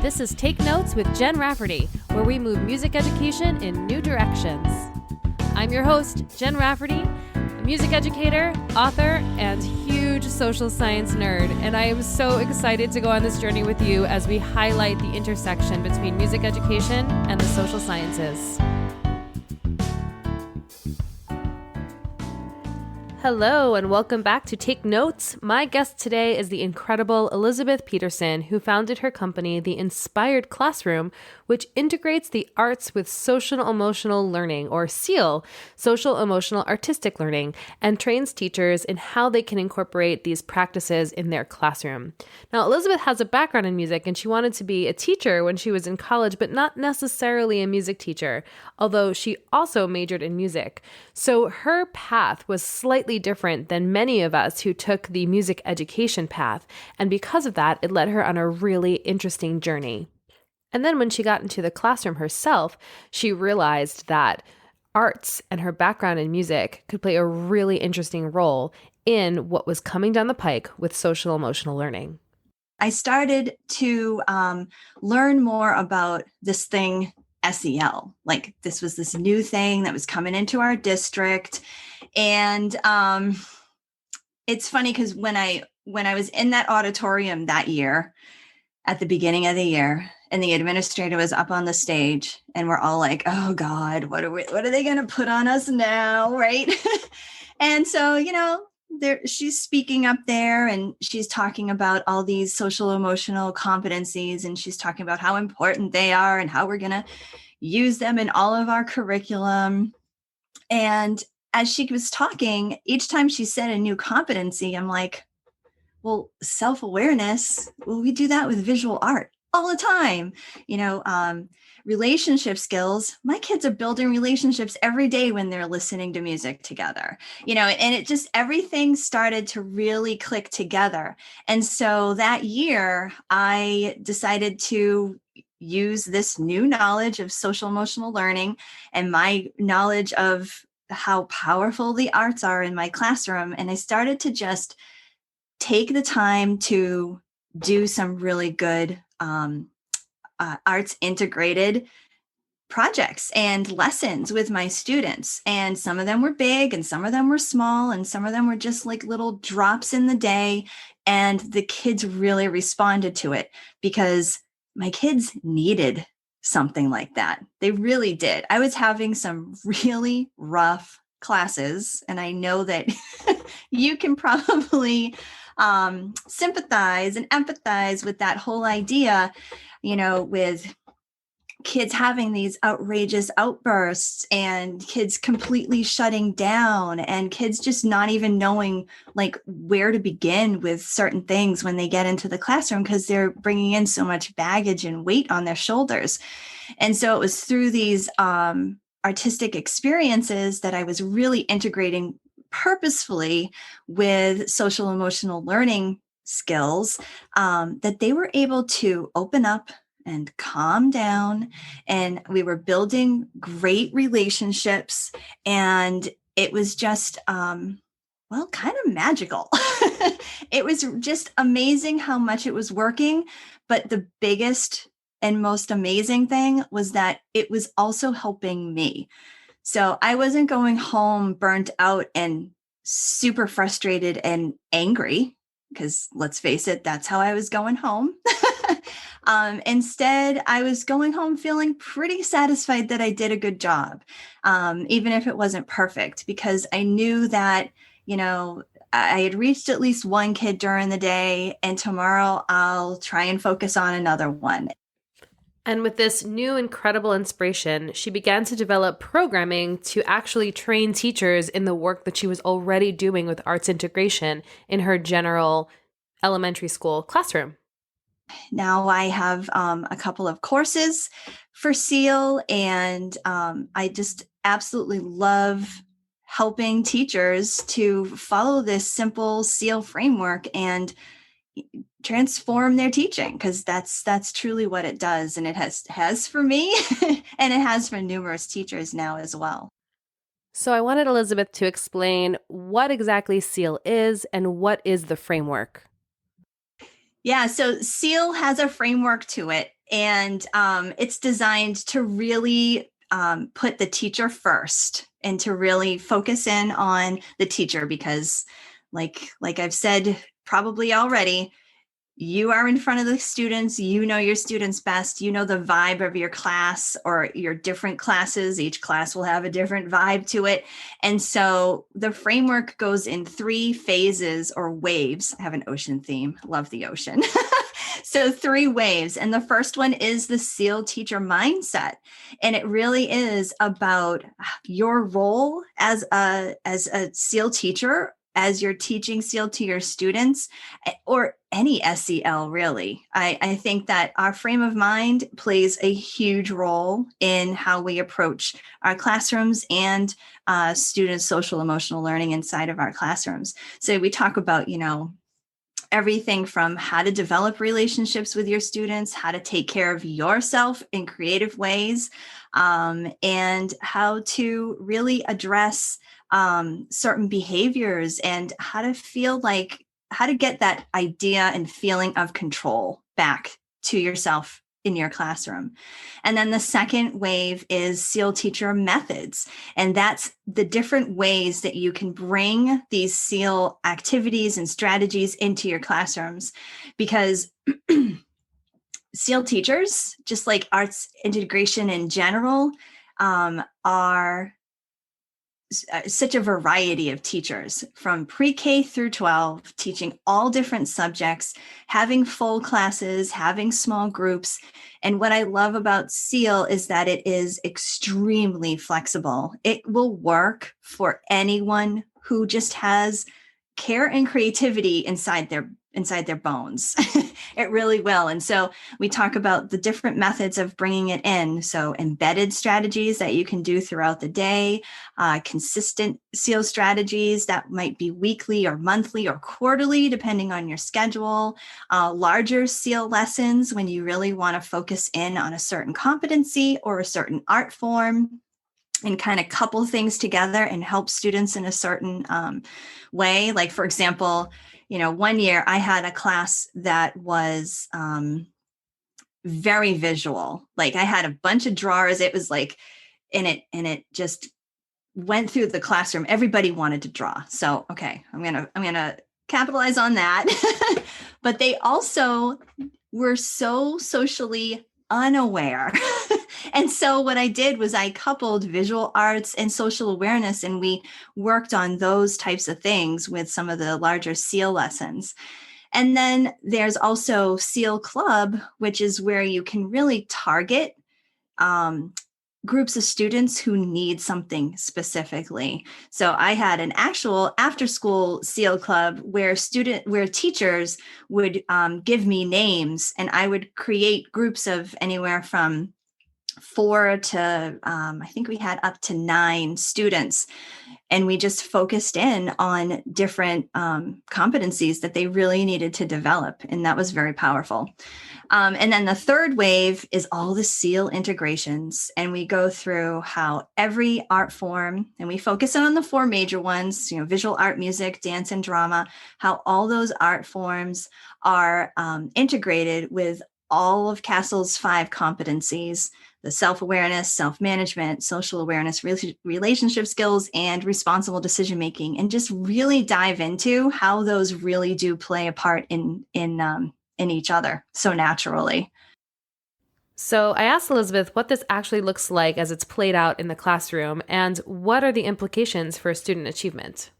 This is Take Notes with Jen Rafferty, where we move music education in new directions. I'm your host, Jen Rafferty, a music educator, author, and huge social science nerd, and I am so excited to go on this journey with you as we highlight the intersection between music education and the social sciences. Hello and welcome back to Take Notes. My guest today is the incredible Elizabeth Peterson, who founded her company, The Inspired Classroom, which integrates the arts with social emotional learning, or SEAL, social emotional artistic learning, and trains teachers in how they can incorporate these practices in their classroom. Now, Elizabeth has a background in music and she wanted to be a teacher when she was in college, but not necessarily a music teacher, although she also majored in music. So her path was slightly different than many of us who took the music education path, and because of that, it led her on a really interesting journey. And then when she got into the classroom herself, she realized that arts and her background in music could play a really interesting role in what was coming down the pike with social emotional learning. I started to learn more about this thing, SEL. Like this was this new thing that was coming into our district. And it's funny because when I was in that auditorium that year, at the beginning of the year, and the administrator was up on the stage, and we're all like, "Oh God, what are they going to put on us now?" Right? And so, she's speaking up there, and she's talking about all these social emotional competencies, and she's talking about how important they are and how we're going to use them in all of our curriculum. And as she was talking, each time she said a new competency, I'm like, well, self-awareness, well, we do that with visual art all the time. Relationship skills, my kids are building relationships every day when they're listening to music together, and it just, everything started to really click together. And so that year I decided to use this new knowledge of social emotional learning and my knowledge of how powerful the arts are in my classroom. And I started to just take the time to do some really good arts integrated projects and lessons with my students. And some of them were big and some of them were small and some of them were just like little drops in the day. And the kids really responded to it because my kids needed something like that. They really did. I was having some really rough classes, and I know that you can probably sympathize and empathize with that whole idea, with kids having these outrageous outbursts and kids completely shutting down and kids just not even knowing like where to begin with certain things when they get into the classroom because they're bringing in so much baggage and weight on their shoulders. And so it was through these artistic experiences that I was really integrating purposefully with social emotional learning skills, that they were able to open up and calm down, and we were building great relationships, and it was just kind of magical. It was just amazing how much it was working, but the biggest and most amazing thing was that it was also helping me. So I wasn't going home burnt out and super frustrated and angry, because let's face it, that's how I was going home. Instead, I was going home feeling pretty satisfied that I did a good job, even if it wasn't perfect, because I knew that, I had reached at least one kid during the day, and tomorrow I'll try and focus on another one. And with this new incredible inspiration, she began to develop programming to actually train teachers in the work that she was already doing with arts integration in her general elementary school classroom. Now I have a couple of courses for SEAL, and I just absolutely love helping teachers to follow this simple SEAL framework and transform their teaching, because that's truly what it does. And it has for me and it has for numerous teachers now as well. So I wanted Elizabeth to explain what exactly SEAL is and what is the framework. Yeah, so SEAL has a framework to it, and it's designed to really put the teacher first and to really focus in on the teacher because, like I've said probably already, you are in front of the students, you know your students best, you know the vibe of your class or your different classes. Each class will have a different vibe to it. And so the framework goes in 3 phases or waves. I have an ocean theme, love the ocean. So 3 waves. And the first one is the SEAL teacher mindset. And it really is about your role as a SEAL teacher, as you're teaching SEAL to your students, or any SEL really. I think that our frame of mind plays a huge role in how we approach our classrooms and students' social emotional learning inside of our classrooms. So we talk about, everything from how to develop relationships with your students, how to take care of yourself in creative ways, and how to really address certain behaviors and how to get that idea and feeling of control back to yourself in your classroom. And then the second wave is SEAL teacher methods. And that's the different ways that you can bring these SEAL activities and strategies into your classrooms. Because SEAL teachers, just like arts integration in general, are such a variety of teachers from pre-K through 12, teaching all different subjects, having full classes, having small groups. And what I love about SEAL is that it is extremely flexible. It will work for anyone who just has care and creativity inside their bones. It really will. And so we talk about the different methods of bringing it in. So embedded strategies that you can do throughout the day, consistent SEAL strategies that might be weekly or monthly or quarterly, depending on your schedule, larger SEAL lessons when you really want to focus in on a certain competency or a certain art form, and kind of couple things together and help students in a certain way. Like, for example, one year I had a class that was very visual. Like, I had a bunch of drawers. It was like, and it just went through the classroom. Everybody wanted to draw. So, okay, I'm gonna capitalize on that. But they also were so socially unaware. And so what I did was I coupled visual arts and social awareness, and we worked on those types of things with some of the larger SEAL lessons. And then there's also SEAL Club, which is where you can really target groups of students who need something specifically. So I had an actual after-school SEAL Club where teachers would give me names, and I would create groups of anywhere from 4 to I think we had up to 9 students, and we just focused in on different competencies that they really needed to develop, and that was very powerful. And then the third wave is all the SEAL integrations, and we go through how every art form, and we focus on the 4 major ones, visual art, music, dance, and drama, how all those art forms are integrated with all of CASEL's 5 competencies: the self-awareness, self-management, social awareness, relationship skills, and responsible decision-making, and just really dive into how those really do play a part in each other so naturally. So I asked Elizabeth what this actually looks like as it's played out in the classroom, and what are the implications for student achievement?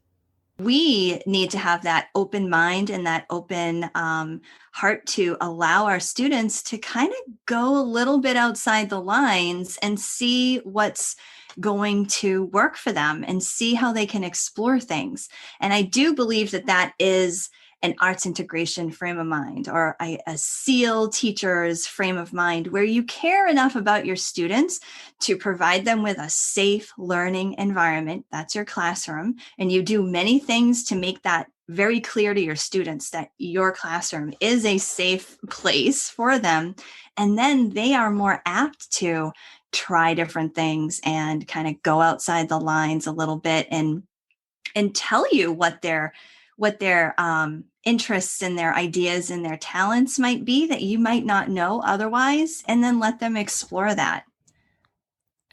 We need to have that open mind and that open heart to allow our students to kind of go a little bit outside the lines and see what's going to work for them and see how they can explore things. And I do believe that that is an arts integration frame of mind, or a SEAL teacher's frame of mind, where you care enough about your students to provide them with a safe learning environment. That's your classroom. And you do many things to make that very clear to your students that your classroom is a safe place for them. And then they are more apt to try different things and kind of go outside the lines a little bit and tell you what their interests and their ideas and their talents might be that you might not know otherwise, and then let them explore that.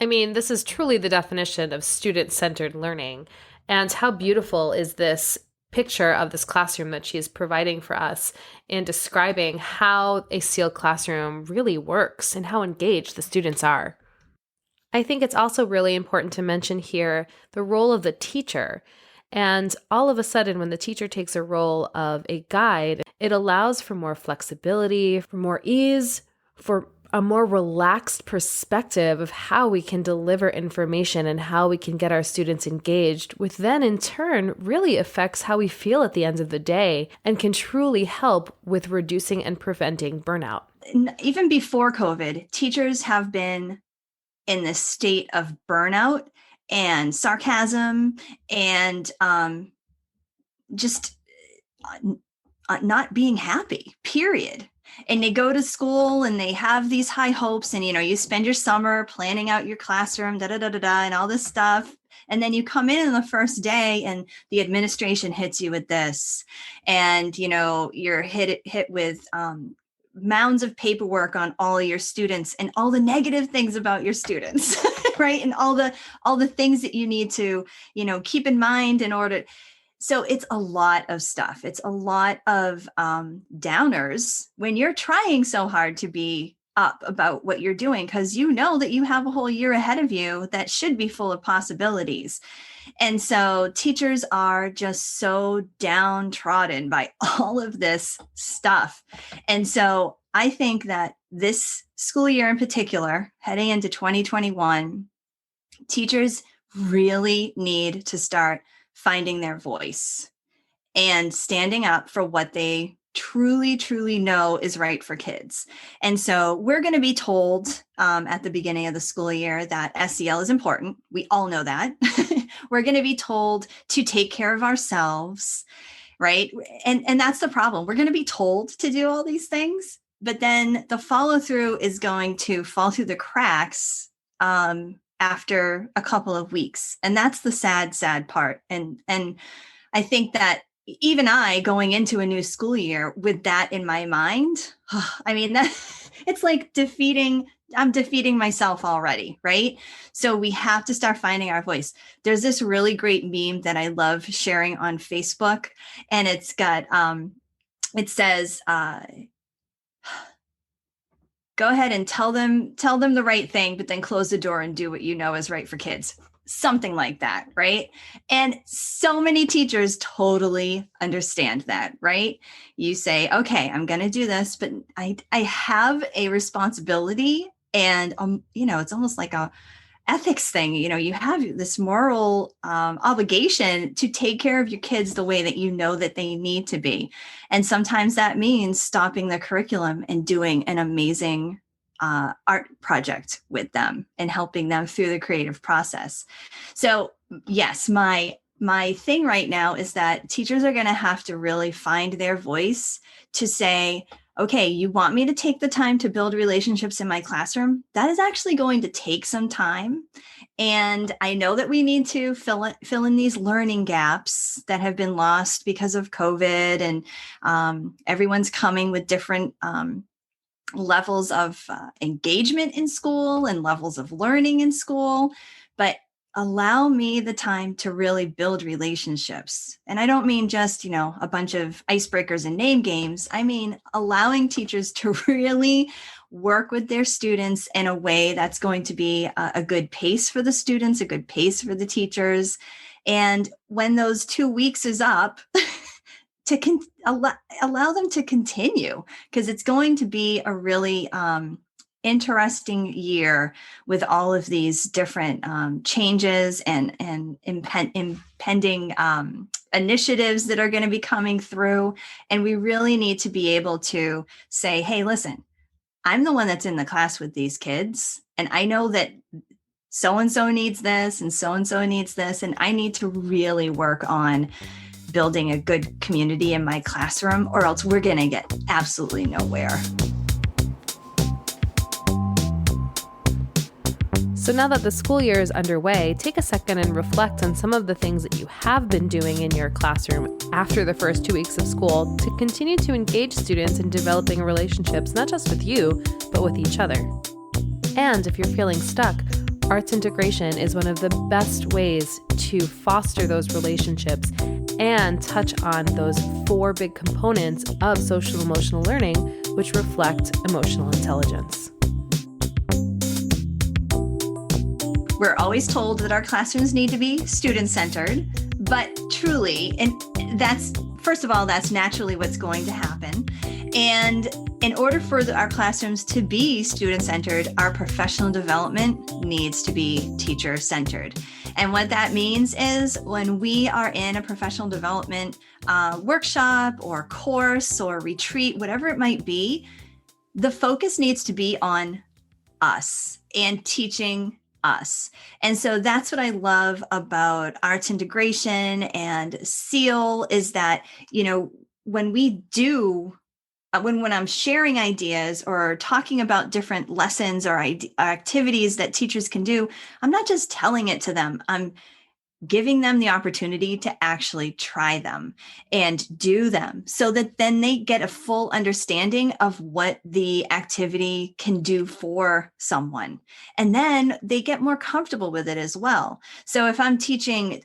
I mean, this is truly the definition of student-centered learning. And how beautiful is this picture of this classroom that she is providing for us in describing how a sealed classroom really works and how engaged the students are. I think it's also really important to mention here the role of the teacher. And all of a sudden, when the teacher takes a role of a guide, it allows for more flexibility, for more ease, for a more relaxed perspective of how we can deliver information and how we can get our students engaged, which then in turn really affects how we feel at the end of the day and can truly help with reducing and preventing burnout. Even before COVID, teachers have been in this state of burnout and sarcasm and just not being happy, period. And they go to school and they have these high hopes, and you spend your summer planning out your classroom, and all this stuff. And then you come in on the first day and the administration hits you with this, and you're hit with mounds of paperwork on all of your students and all the negative things about your students, right? And all the things that you need to keep in mind in order. So it's a lot of stuff. It's a lot of downers when you're trying so hard to be up about what you're doing, because you know that you have a whole year ahead of you that should be full of possibilities. And so teachers are just so downtrodden by all of this stuff. And so I think that this school year in particular, heading into 2021, teachers really need to start finding their voice and standing up for what they truly, truly know is right for kids. And so we're going to be told at the beginning of the school year that SEL is important. We all know that. We're going to be told to take care of ourselves, right? And that's the problem. We're going to be told to do all these things, but then the follow through is going to fall through the cracks after a couple of weeks. And that's the sad part. And I think that even I going into a new school year with that in my mind, I mean, that it's like I'm defeating myself already, right? So we have to start finding our voice. There's this really great meme that I love sharing on Facebook, and it's got, it says, go ahead and tell them the right thing, but then close the door and do what you know is right for kids. Something like that, right? And so many teachers totally understand that, right? You say, okay, I'm going to do this, but I have a responsibility, and it's almost like a ethics thing. You have this moral obligation to take care of your kids the way that you know that they need to be. And sometimes that means stopping the curriculum and doing an amazing art project with them and helping them through the creative process. So yes, my thing right now is that teachers are going to have to really find their voice to say, okay, you want me to take the time to build relationships in my classroom? That is actually going to take some time. And I know that we need to fill in these learning gaps that have been lost because of COVID, and everyone's coming with different levels of engagement in school and levels of learning in school, but allow me the time to really build relationships. And I don't mean just, a bunch of icebreakers and name games. I mean, allowing teachers to really work with their students in a way that's going to be a good pace for the students, a good pace for the teachers. And when those 2 weeks is up, to allow them to continue, because it's going to be a really interesting year with all of these different changes and impending initiatives that are going to be coming through. And we really need to be able to say, hey, listen, I'm the one that's in the class with these kids, and I know that so-and-so needs this and so-and-so needs this, and I need to really work on building a good community in my classroom, or else we're going to get absolutely nowhere. So now that the school year is underway, take a second and reflect on some of the things that you have been doing in your classroom after the first 2 weeks of school to continue to engage students in developing relationships, not just with you, but with each other. And if you're feeling stuck, arts integration is one of the best ways to foster those relationships and touch on those 4 big components of social emotional learning, which reflect emotional intelligence. We're always told that our classrooms need to be student-centered, but truly, and that's, first of all, that's naturally what's going to happen. And in order for our classrooms to be student-centered, our professional development needs to be teacher-centered. And what that means is when we are in a professional development workshop or course or retreat, whatever it might be, the focus needs to be on us and teaching us. And so that's what I love about arts integration and SEAL is that, when we do, when I'm sharing ideas or talking about different lessons or activities that teachers can do, I'm not just telling it to them. I'm giving them the opportunity to actually try them and do them so that then they get a full understanding of what the activity can do for someone. And then they get more comfortable with it as well. So if I'm teaching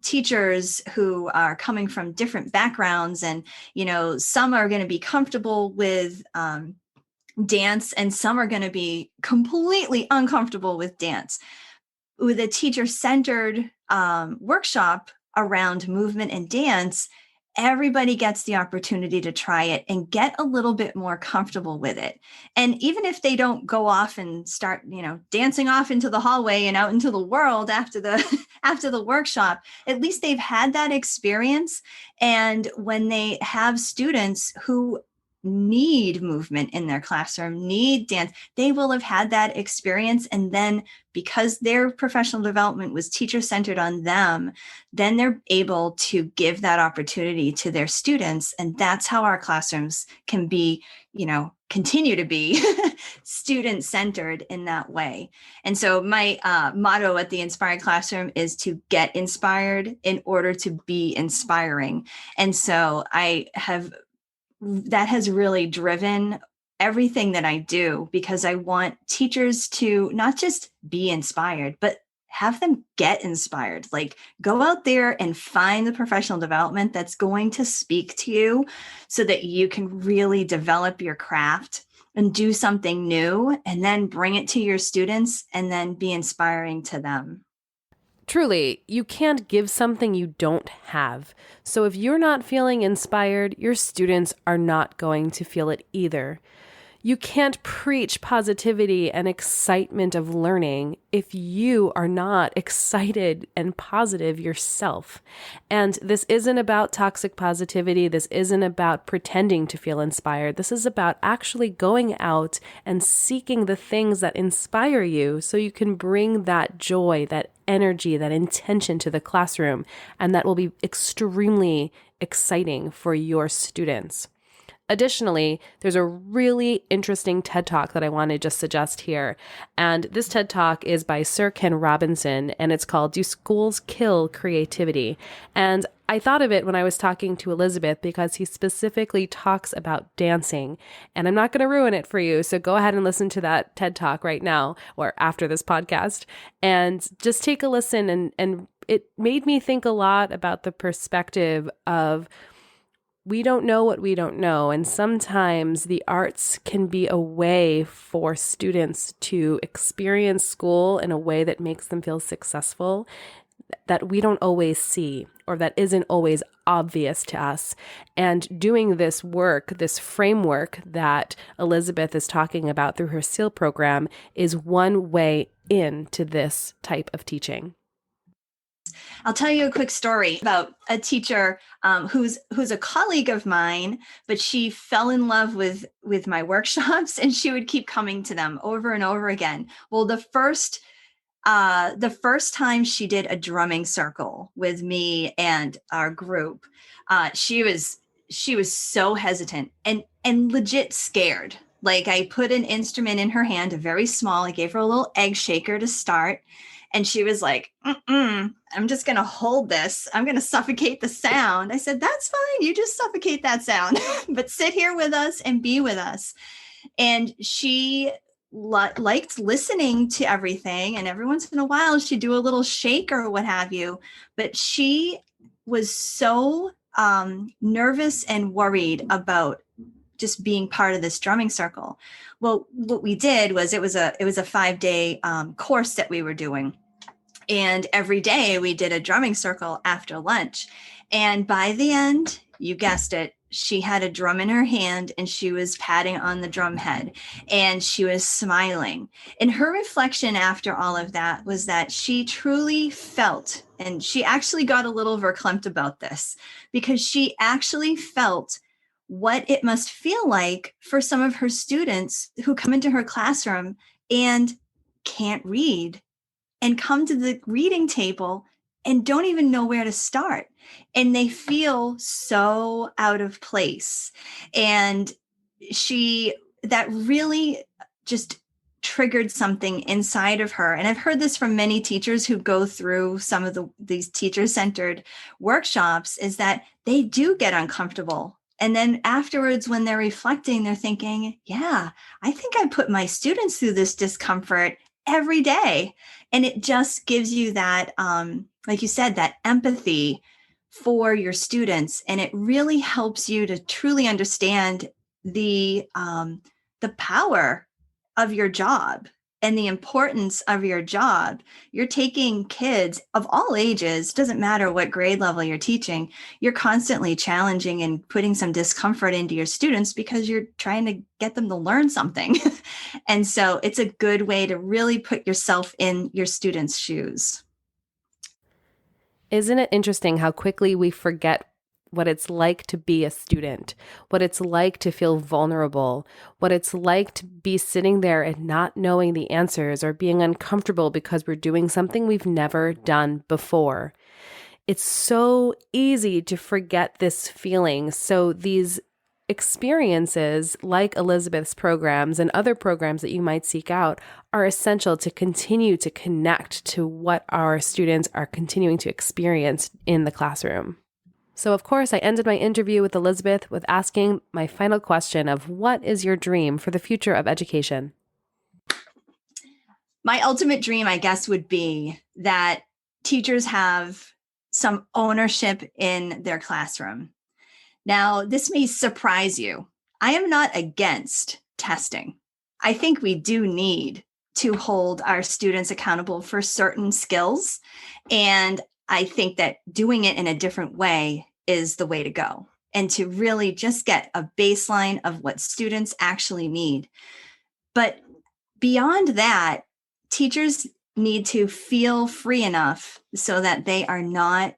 teachers who are coming from different backgrounds and, some are going to be comfortable with dance and some are going to be completely uncomfortable with dance. With a teacher-centered workshop around movement and dance, everybody gets the opportunity to try it and get a little bit more comfortable with it. And even if they don't go off and start, dancing off into the hallway and out into the world after the workshop, at least they've had that experience. And when they have students who need movement in their classroom, need dance, they will have had that experience. And then because their professional development was teacher-centered on them, then they're able to give that opportunity to their students. And that's how our classrooms can be, continue to be student-centered in that way. And so my motto at the Inspired Classroom is to get inspired in order to be inspiring. And so that has really driven everything that I do because I want teachers to not just be inspired, but have them get inspired. Like go out there and find the professional development that's going to speak to you so that you can really develop your craft and do something new and then bring it to your students and then be inspiring to them. Truly, you can't give something you don't have. So if you're not feeling inspired, your students are not going to feel it either. You can't preach positivity and excitement of learning if you are not excited and positive yourself. And this isn't about toxic positivity. This isn't about pretending to feel inspired. This is about actually going out and seeking the things that inspire you so you can bring that joy, that energy, that intention to the classroom. And that will be extremely exciting for your students. Additionally, there's a really interesting TED Talk that I want to just suggest here. And this TED Talk is by Sir Ken Robinson, and it's called Do Schools Kill Creativity? And I thought of it when I was talking to Elizabeth because he specifically talks about dancing. And I'm not going to ruin it for you, so go ahead and listen to that TED Talk right now or after this podcast and just take a listen. And it made me think a lot about the perspective of we don't know what we don't know. And sometimes the arts can be a way for students to experience school in a way that makes them feel successful that we don't always see or that isn't always obvious to us. And doing this work, this framework that Elizabeth is talking about through her SEAL program is one way into this type of teaching. I'll tell you a quick story about a teacher who's a colleague of mine, but she fell in love with my workshops and she would keep coming to them over and over again. Well, the first time she did a drumming circle with me and our group, she was so hesitant and legit scared. Like I put an instrument in her hand, a very small, I gave her a little egg shaker to start. And she was like, I'm just going to hold this. I'm going to suffocate the sound. I said, that's fine. You just suffocate that sound, but sit here with us and be with us. And she liked listening to everything. And every once in a while, she'd do a little shake or what have you. But she was so nervous and worried about just being part of this drumming circle. Well, what we did was it was a 5-day course that we were doing. And every day we did a drumming circle after lunch. And by the end, you guessed it, she had a drum in her hand and she was patting on the drum head and she was smiling. And her reflection after all of that was that she truly felt, and she actually got a little verklempt about this, because she actually felt what it must feel like for some of her students who come into her classroom and can't read and come to the reading table and don't even know where to start. And they feel so out of place. And that really just triggered something inside of her. And I've heard this from many teachers who go through some of these teacher-centered workshops, is that they do get uncomfortable. And then afterwards, when they're reflecting, they're thinking, yeah, I think I put my students through this discomfort every day. And it just gives you that, like you said, that empathy for your students. And it really helps you to truly understand the power of your job and the importance of your job. You're taking kids of all ages, doesn't matter what grade level you're teaching, you're constantly challenging and putting some discomfort into your students because you're trying to get them to learn something. And so it's a good way to really put yourself in your students' shoes. Isn't it interesting how quickly we forget what it's like to be a student, what it's like to feel vulnerable, what it's like to be sitting there and not knowing the answers or being uncomfortable because we're doing something we've never done before. It's so easy to forget this feeling. So these experiences, like Elizabeth's programs and other programs that you might seek out, are essential to continue to connect to what our students are continuing to experience in the classroom. So, of course, I ended my interview with Elizabeth with asking my final question of what is your dream for the future of education? My ultimate dream, I guess, would be that teachers have some ownership in their classroom. Now, this may surprise you. I am not against testing. I think we do need to hold our students accountable for certain skills. And I think that doing it in a different way is the way to go, and to really just get a baseline of what students actually need. But beyond that, teachers need to feel free enough so that they are not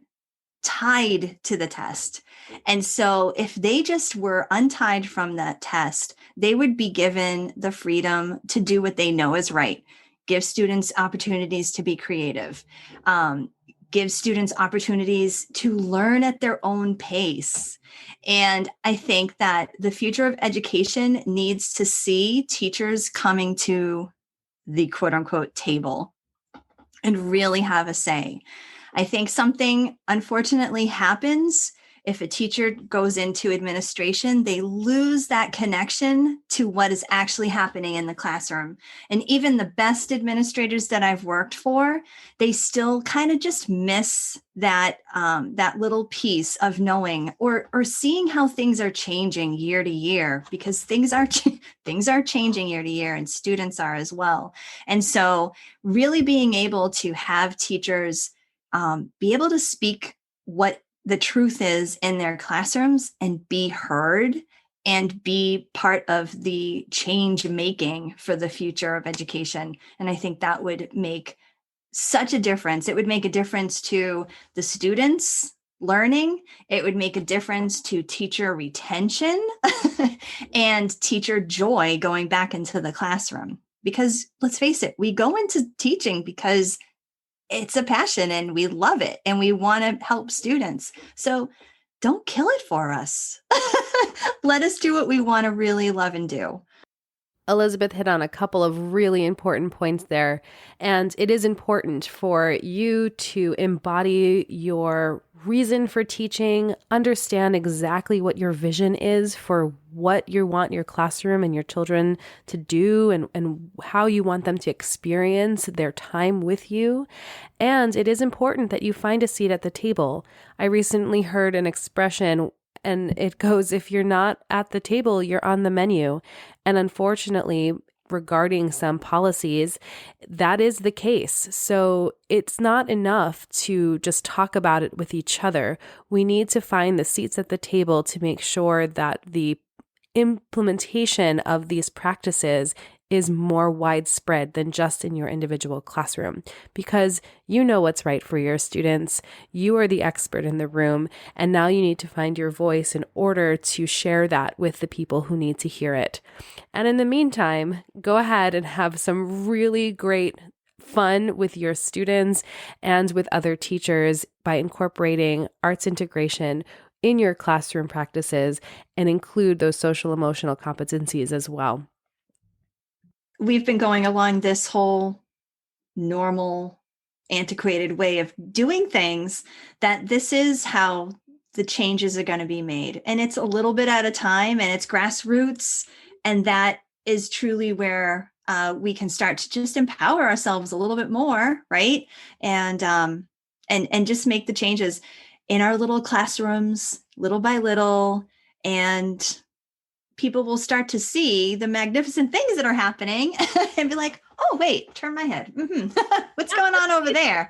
tied to the test. And so if they just were untied from that test, they would be given the freedom to do what they know is right. Give students opportunities to be creative. Give students opportunities to learn at their own pace. And I think that the future of education needs to see teachers coming to the quote unquote table and really have a say. I think something unfortunately happens if a teacher goes into administration. They lose that connection to what is actually happening in the classroom. And even the best administrators that I've worked for, they still kind of just miss that that little piece of knowing or seeing how things are changing year to year, because things are changing year to year, and students are as well. And so really being able to have teachers be able to speak what the truth is in their classrooms and be heard and be part of the change making for the future of education. And I think that would make such a difference. It would make a difference to the students learning. It would make a difference to teacher retention and teacher joy going back into the classroom. Because let's face it, we go into teaching because it's a passion and we love it and we want to help students. So don't kill it for us. Let us do what we want to really love and do. Elizabeth hit on a couple of really important points there, and it is important for you to embody your reason for teaching, understand exactly what your vision is for what you want your classroom and your children to do and how you want them to experience their time with you. And it is important that you find a seat at the table. I recently heard an expression, and it goes, if you're not at the table, you're on the menu. And unfortunately, regarding some policies, that is the case. So it's not enough to just talk about it with each other. We need to find the seats at the table to make sure that the implementation of these practices is more widespread than just in your individual classroom, because you know what's right for your students. You are the expert in the room, and now you need to find your voice in order to share that with the people who need to hear it. And in the meantime, go ahead and have some really great fun with your students and with other teachers by incorporating arts integration in your classroom practices and include those social emotional competencies as well. We've been going along this whole normal, antiquated way of doing things, that this is how the changes are going to be made. And it's a little bit at a time, and it's grassroots. And that is truly where we can start to just empower ourselves a little bit more, right? And just make the changes in our little classrooms, little by little, and people will start to see the magnificent things that are happening and be like, oh, wait, turn my head. What's going on over there?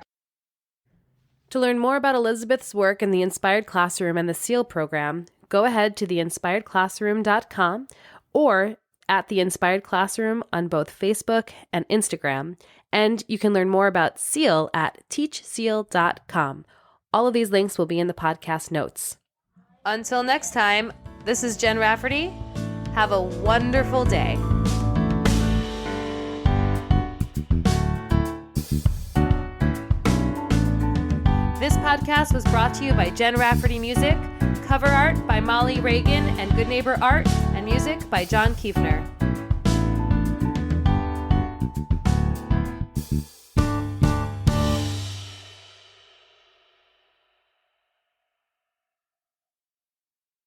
To learn more about Elizabeth's work in the Inspired Classroom and the SEAL program, go ahead to theinspiredclassroom.com or at The Inspired Classroom on both Facebook and Instagram. And you can learn more about SEAL at teachseal.com. All of these links will be in the podcast notes. Until next time, this is Jen Rafferty. Have a wonderful day. This podcast was brought to you by Jen Rafferty Music, cover art by Molly Reagan and Good Neighbor Art, and music by John Kiefner.